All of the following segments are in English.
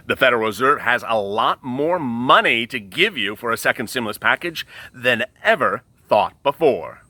The Federal Reserve has a lot more money to give you for a second stimulus package than ever thought before.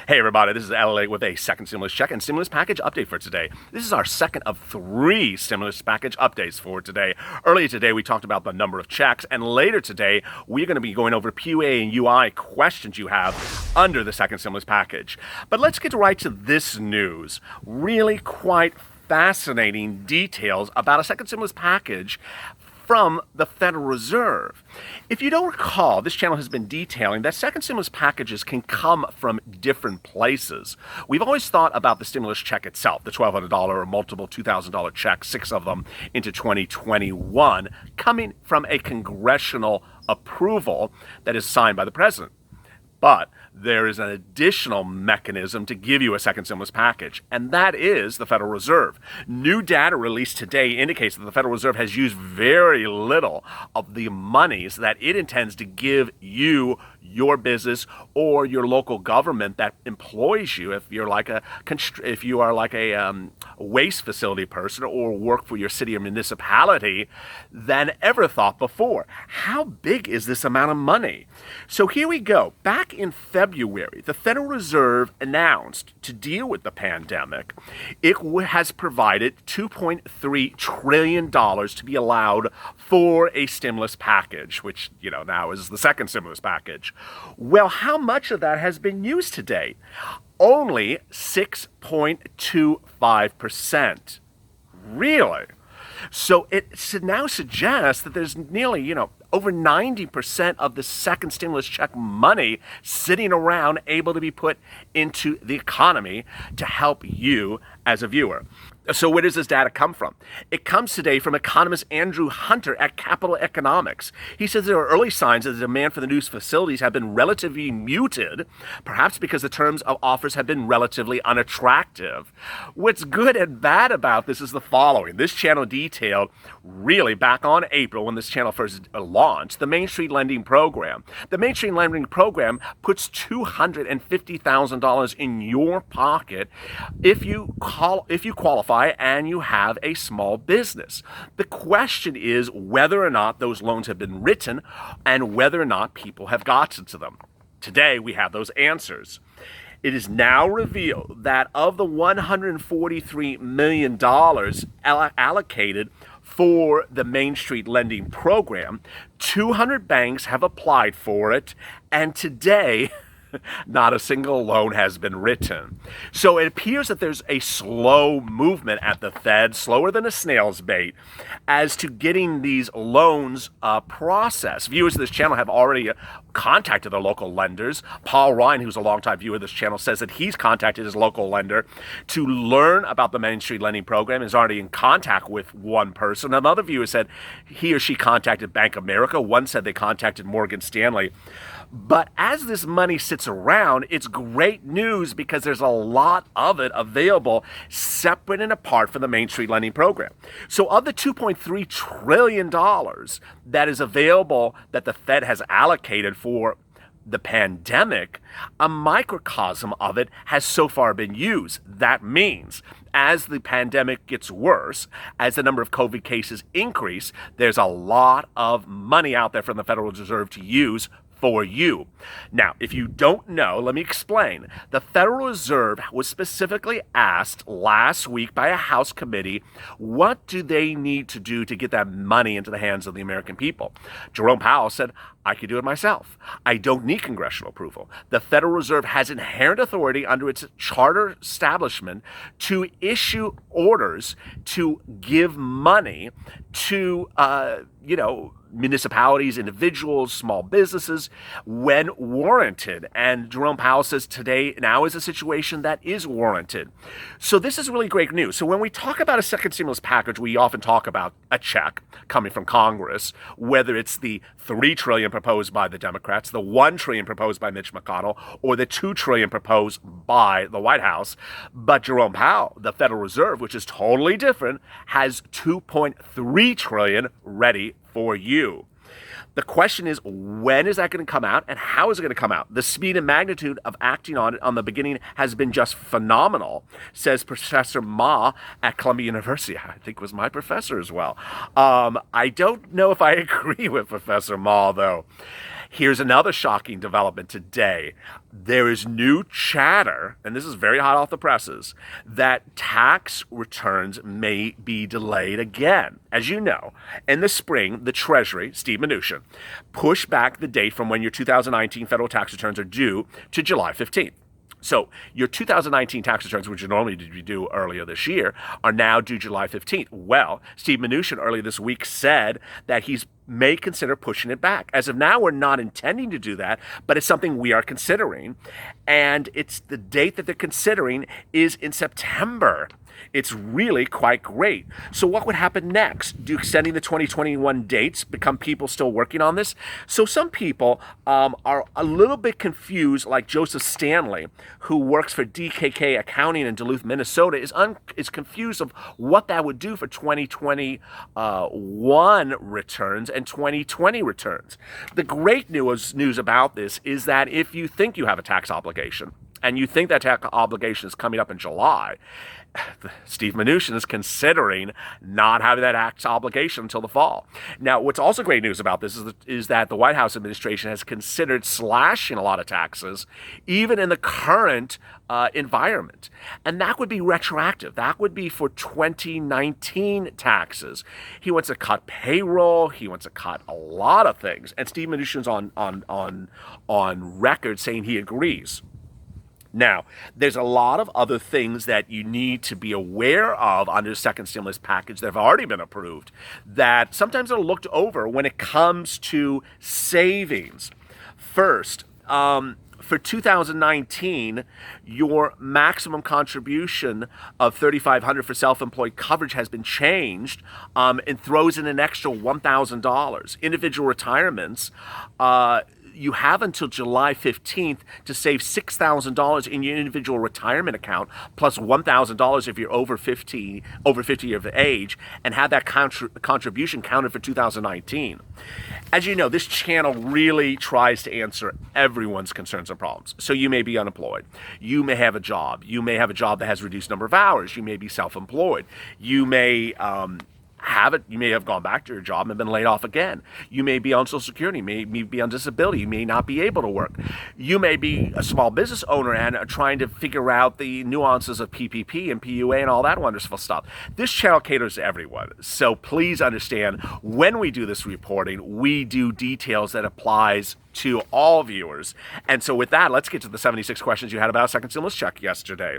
Hey everybody, this is LALATE with a second stimulus check and stimulus package update for today. This is our second of 3 stimulus package updates for today. Earlier today we talked about the number of checks, and later today we're going to be going over PUA and UI questions you have under the second stimulus package. But let's get right to this news. Really quite fascinating details about a second stimulus package from the Federal Reserve. If you don't recall, this channel has been detailing that second stimulus packages can come from different places. We've always thought about the stimulus check itself, the $1,200 or multiple $2,000 checks, 6 of them into 2021, coming from a congressional approval that is signed by the president. But there is an additional mechanism to give you a second stimulus package, and that is the Federal Reserve. New data released today indicates that the Federal Reserve has used very little of the monies that it intends to give you, your business, or your local government that employs you. If you are like a waste facility person or work for your city or municipality, than ever thought before. How big is this amount of money? So here we go. Back in February, the Federal Reserve announced to deal with the pandemic, it has provided $2.3 trillion to be allowed for a stimulus package, which, now is the second stimulus package. Well, how much of that has been used to date? Only 6.25%. Really? So it now suggests that there's nearly, over 90% of the second stimulus check money sitting around able to be put into the economy to help you as a viewer. So where does this data come from? It comes today from economist Andrew Hunter at Capital Economics. He says there are early signs that the demand for the new facilities have been relatively muted, perhaps because the terms of offers have been relatively unattractive. What's good and bad about this is the following. This channel detailed really back on April when this channel first launched, the Mainstreet Lending Program. The Mainstreet Lending Program puts $250,000 in your pocket if you qualify and you have a small business. The question is whether or not those loans have been written and whether or not people have gotten to them. Today we have those answers. It is now revealed that of the $143 million allocated for the Mainstreet Lending Program, 200 banks have applied for it, and today not a single loan has been written. So it appears that there's a slow movement at the Fed, slower than a snail's bait, as to getting these loans processed. Viewers of this channel have already contacted their local lenders. Paul Ryan, who's a longtime viewer of this channel, says that he's contacted his local lender to learn about the Mainstreet Lending Program, is already in contact with one person. Another viewer said he or she contacted Bank of America. One said they contacted Morgan Stanley. But as this money sits around, it's great news because there's a lot of it available separate and apart from the Mainstreet Lending Program. So of the $2.3 trillion that is available that the Fed has allocated for the pandemic, a microcosm of it has so far been used. That means as the pandemic gets worse, as the number of COVID cases increase, there's a lot of money out there from the Federal Reserve to use for you. Now, if you don't know, let me explain. The Federal Reserve was specifically asked last week by a House committee, what do they need to do to get that money into the hands of the American people? Jerome Powell said, I could do it myself. I don't need congressional approval. The Federal Reserve has inherent authority under its charter establishment to issue orders to give money to municipalities, individuals, small businesses when warranted. And Jerome Powell says today now is a situation that is warranted. So this is really great news. So when we talk about a second stimulus package, we often talk about a check coming from Congress, whether it's the $3 trillion proposed by the Democrats, the $1 trillion proposed by Mitch McConnell, or the $2 trillion proposed by the White House. But Jerome Powell, the Federal Reserve, which is totally different, has $2.3 trillion ready for you. The question is, when is that going to come out and how is it going to come out? The speed and magnitude of acting on it on the beginning has been just phenomenal, says Professor Ma at Columbia University. I think was my professor as well. I don't know if I agree with Professor Ma, though. Here's another shocking development today. There is new chatter, and this is very hot off the presses, that tax returns may be delayed again. As you know, in the spring, the Treasury, Steve Mnuchin, pushed back the date from when your 2019 federal tax returns are due to July 15th. So your 2019 tax returns, which are normally due earlier this year, are now due July 15th. Well, Steve Mnuchin earlier this week said that he's may consider pushing it back. As of now, we're not intending to do that, but it's something we are considering. And it's the date that they're considering is in September. It's really quite great. So what would happen next? Do extending the 2021 dates become people still working on this? So some people are a little bit confused, like Joseph Stanley, who works for DKK Accounting in Duluth, Minnesota, is confused of what that would do for 2021 returns and 2020 returns. The great news about this is that if you think you have a tax obligation and you think that tax obligation is coming up in July, Steve Mnuchin is considering not having that tax obligation until the fall. Now, what's also great news about this is that the White House administration has considered slashing a lot of taxes, even in the current environment. And that would be retroactive. That would be for 2019 taxes. He wants to cut payroll. He wants to cut a lot of things. And Steve Mnuchin's on record saying he agrees. Now, there's a lot of other things that you need to be aware of under the second stimulus package that have already been approved that sometimes are looked over when it comes to savings. First, for 2019, your maximum contribution of $3,500 for self-employed coverage has been changed and throws in an extra $1,000. Individual retirements, you have until July 15th to save $6,000 in your individual retirement account, plus $1,000 if you're over 50 years of age, and have that contribution counted for 2019. As you know, this channel really tries to answer everyone's concerns and problems. So you may be unemployed. You may have a job. You may have a job that has reduced number of hours. You may be self-employed. You may you may have gone back to your job and been laid off again. You may be on Social Security. You may be on disability. You may not be able to work. You may be a small business owner and are trying to figure out the nuances of PPP and PUA and all that wonderful stuff. This channel caters to everyone. So please understand, when we do this reporting, we do details that applies to all viewers. And so with that, let's get to the 76 questions you had about second stimulus check yesterday.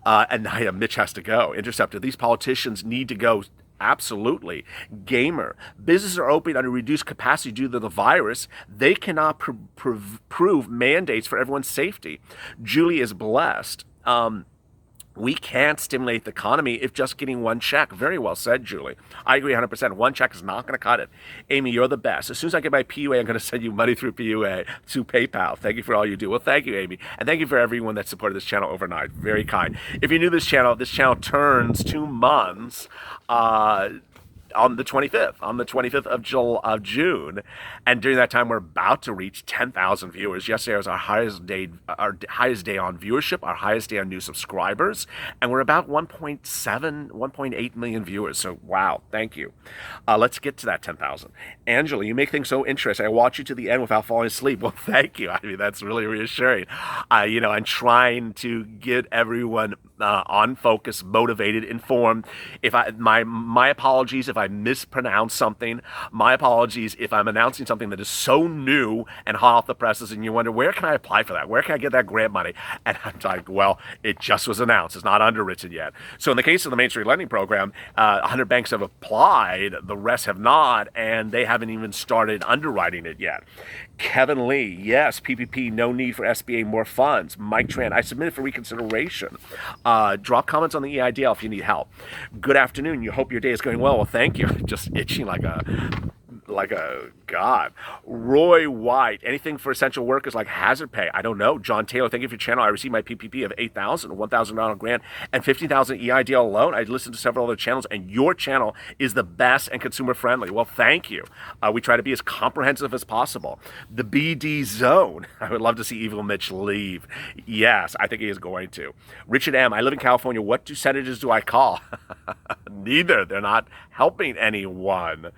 And Mitch has to go. Interceptor, these politicians need to go. Absolutely. Gamer, businesses are open under reduced capacity due to the virus. They cannot prove mandates for everyone's safety. Julie is blessed. We can't stimulate the economy if just getting one check. Very well said, Julie. I agree 100%. One check is not going to cut it. Amy, you're the best. As soon as I get my PUA, I'm going to send you money through PUA, through PayPal. Thank you for all you do. Well, thank you, Amy. And thank you for everyone that supported this channel overnight. Very kind. If you're new to this channel turns 2 months on the 25th of June. And during that time, we're about to reach 10,000 viewers. Yesterday was our highest day on viewership, our highest day on new subscribers. And we're about 1.8 million viewers. So, wow, thank you. Let's get to that 10,000. Angela, you make things so interesting. I watch you to the end without falling asleep. Well, thank you. I mean, that's really reassuring. I'm trying to get everyone on focus, motivated, informed. My apologies if I mispronounce something. My apologies if I'm announcing something that is so new and hot off the presses and you wonder, where can I apply for that? Where can I get that grant money? And I'm like, well, it just was announced. It's not underwritten yet. So in the case of the Mainstreet Lending Program, 100 banks have applied, the rest have not, and they haven't even started underwriting it yet. Kevin Lee, yes, PPP, no need for SBA, more funds. Mike Tran, I submitted for reconsideration. Drop comments on the EIDL if you need help. Good afternoon. You hope your day is going well. Well, thank you. Just itching like a god. Roy White, anything for essential workers like hazard pay? I don't know. John Taylor, thank you for your channel. I received my PPP of $8,000, $1,000 grant, and $15,000 EIDL loan. I listened to several other channels, and your channel is the best and consumer friendly. Well, thank you. We try to be as comprehensive as possible. The BD Zone. I would love to see Evil Mitch leave. Yes, I think he is going to. Richard M. I live in California. What senators do I call? Neither. They're not helping anyone.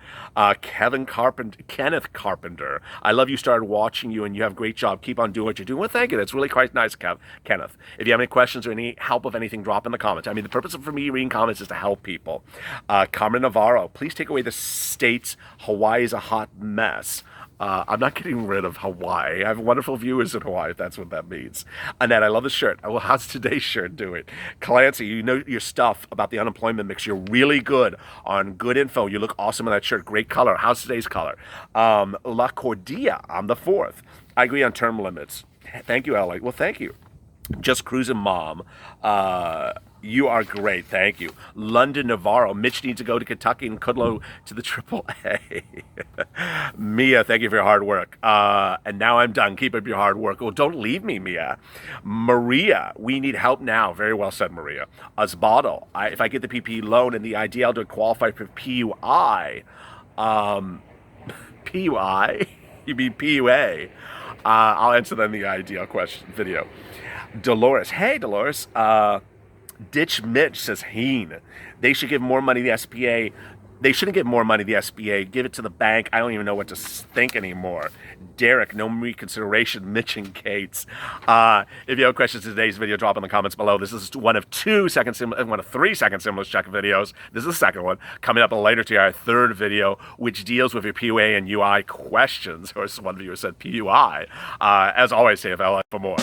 Kenneth Carpenter. I love you. Started watching you, and you have a great job. Keep on doing what you're doing. Well, thank you. That's really quite nice, Kenneth. If you have any questions or any help of anything, drop in the comments. I mean, the purpose for me reading comments is to help people. Carmen Navarro, please take away the states. Hawaii is a hot mess. I'm not getting rid of Hawaii. I have wonderful viewers in Hawaii, if that's what that means. Annette, I love the shirt. Well, how's today's shirt doing? Clancy, you know your stuff about the unemployment mix. You're really good on good info. You look awesome in that shirt. Great color. How's today's color? La Cordia, I'm the fourth. I agree on term limits. Thank you, Ellie. Well, thank you. Just Cruising Mom. You are great. Thank you. London Navarro. Mitch needs to go to Kentucky and Kudlow to the AAA. Mia, thank you for your hard work. And now I'm done. Keep up your hard work. Well, don't leave me, Mia. Maria, we need help now. Very well said, Maria. Osbottle, if I get the PP loan and the IDL to qualify for PUI, PUI? You mean PUA? I'll answer that in the IDL question video. Dolores. Hey, Dolores. Ditch Mitch says, Heen. They should give more money to the SBA. They shouldn't give more money to the SBA. Give it to the bank. I don't even know what to think anymore. Derek, no reconsideration. Mitch and Kate's. If you have questions to today's video, drop in the comments below. This is one of 3 second stimulus check videos. This is the second one. Coming up later to our third video, which deals with your PUA and UI questions. Or as one viewer said, PUI. As always, say if I like for more.